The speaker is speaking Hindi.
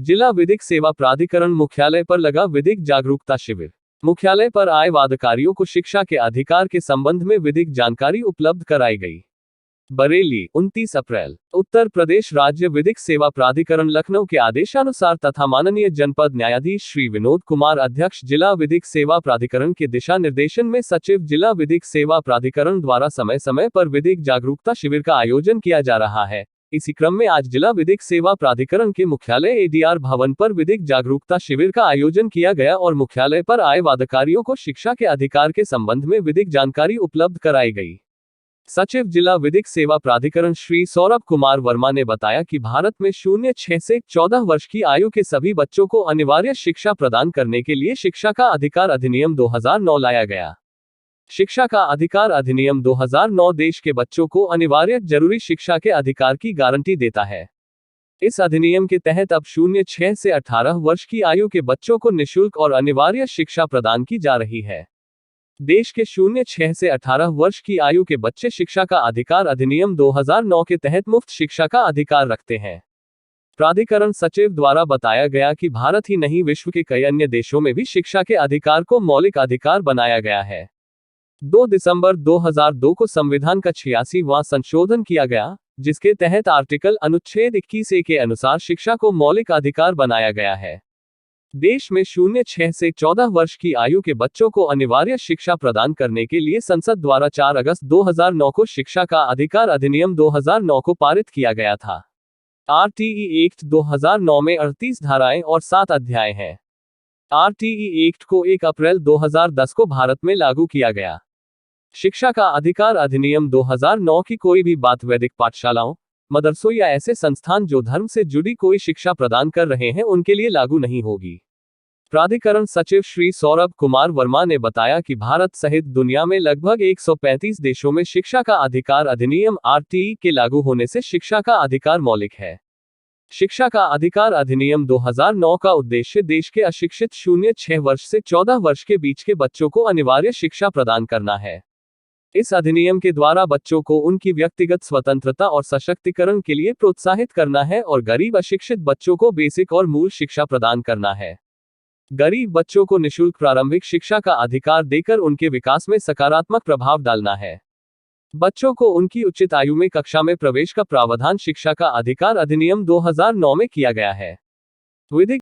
जिला विधिक सेवा प्राधिकरण मुख्यालय पर लगा विधिक जागरूकता शिविर। मुख्यालय पर आए वादकारियों को शिक्षा के अधिकार के संबंध में विधिक जानकारी उपलब्ध कराई गई। बरेली 29 अप्रैल। उत्तर प्रदेश राज्य विधिक सेवा प्राधिकरण लखनऊ के आदेशानुसार तथा माननीय जनपद न्यायाधीश श्री विनोद कुमार अध्यक्ष जिला विधिक सेवा प्राधिकरण के दिशा निर्देशन में सचिव जिला विधिक सेवा प्राधिकरण द्वारा समय समय पर विधिक जागरूकता शिविर का आयोजन किया जा रहा है। इसी क्रम में आज जिला विधिक सेवा प्राधिकरण के मुख्यालय एडीआर भवन पर विधिक जागरूकता शिविर का आयोजन किया गया और मुख्यालय पर आए वादकारियों को शिक्षा के अधिकार के संबंध में विधिक जानकारी उपलब्ध कराई गई। सचिव जिला विधिक सेवा प्राधिकरण श्री सौरभ कुमार वर्मा ने बताया कि भारत में 0-6 से 14 वर्ष की आयु के सभी बच्चों को अनिवार्य शिक्षा प्रदान करने के लिए शिक्षा का अधिकार अधिनियम 2009 लाया गया। शिक्षा का अधिकार अधिनियम 2009 देश के बच्चों को अनिवार्य जरूरी शिक्षा के अधिकार की गारंटी देता है। इस अधिनियम के तहत अब 0-6 से 18 वर्ष की आयु के बच्चों को निःशुल्क और अनिवार्य शिक्षा प्रदान की जा रही है। देश के 0-6 से 18 वर्ष की आयु के बच्चे शिक्षा का अधिकार अधिनियम 2009 के तहत मुफ्त शिक्षा का अधिकार रखते हैं। प्राधिकरण सचिव द्वारा बताया गया कि भारत ही नहीं विश्व के कई अन्य देशों में भी शिक्षा के अधिकार को मौलिक अधिकार बनाया गया है। 2 दिसंबर 2002 को संविधान का 86वां संशोधन किया गया, जिसके तहत आर्टिकल अनुच्छेद 21A के अनुसार शिक्षा को मौलिक अधिकार बनाया गया है। देश में 0-6 से 14 वर्ष की आयु के बच्चों को अनिवार्य शिक्षा प्रदान करने के लिए संसद द्वारा 4 अगस्त 2009 को शिक्षा का अधिकार अधिनियम 2009 को पारित किया गया था। RTE एक्ट 2009 में 38 धाराएं और 7 अध्याय हैं। RTE एक्ट को 1 अप्रैल 2010 को भारत में लागू किया गया। शिक्षा का अधिकार अधिनियम 2009 की कोई भी बात वैदिक पाठशालाओं, मदरसों या ऐसे संस्थान जो धर्म से जुड़ी कोई शिक्षा प्रदान कर रहे हैं उनके लिए लागू नहीं होगी। प्राधिकरण सचिव श्री सौरभ कुमार वर्मा ने बताया कि भारत सहित दुनिया में लगभग 135 देशों में शिक्षा का अधिकार अधिनियम RTE के लागू होने से शिक्षा का अधिकार मौलिक है। शिक्षा का अधिकार अधिनियम 2009 का उद्देश्य देश के अशिक्षित 0-6 वर्ष से 14 वर्ष के बीच के बच्चों को अनिवार्य शिक्षा प्रदान करना है। इस अधिनियम के द्वारा बच्चों को उनकी व्यक्तिगत स्वतंत्रता और सशक्तिकरण के लिए प्रोत्साहित करना है और गरीब अशिक्षित बच्चों को बेसिक और मूल शिक्षा प्रदान करना है। गरीब बच्चों को निःशुल्क प्रारंभिक शिक्षा का अधिकार देकर उनके विकास में सकारात्मक प्रभाव डालना है। बच्चों को उनकी उचित आयु में कक्षा में प्रवेश का प्रावधान शिक्षा का अधिकार अधिनियम 2009 में किया गया है। विधिक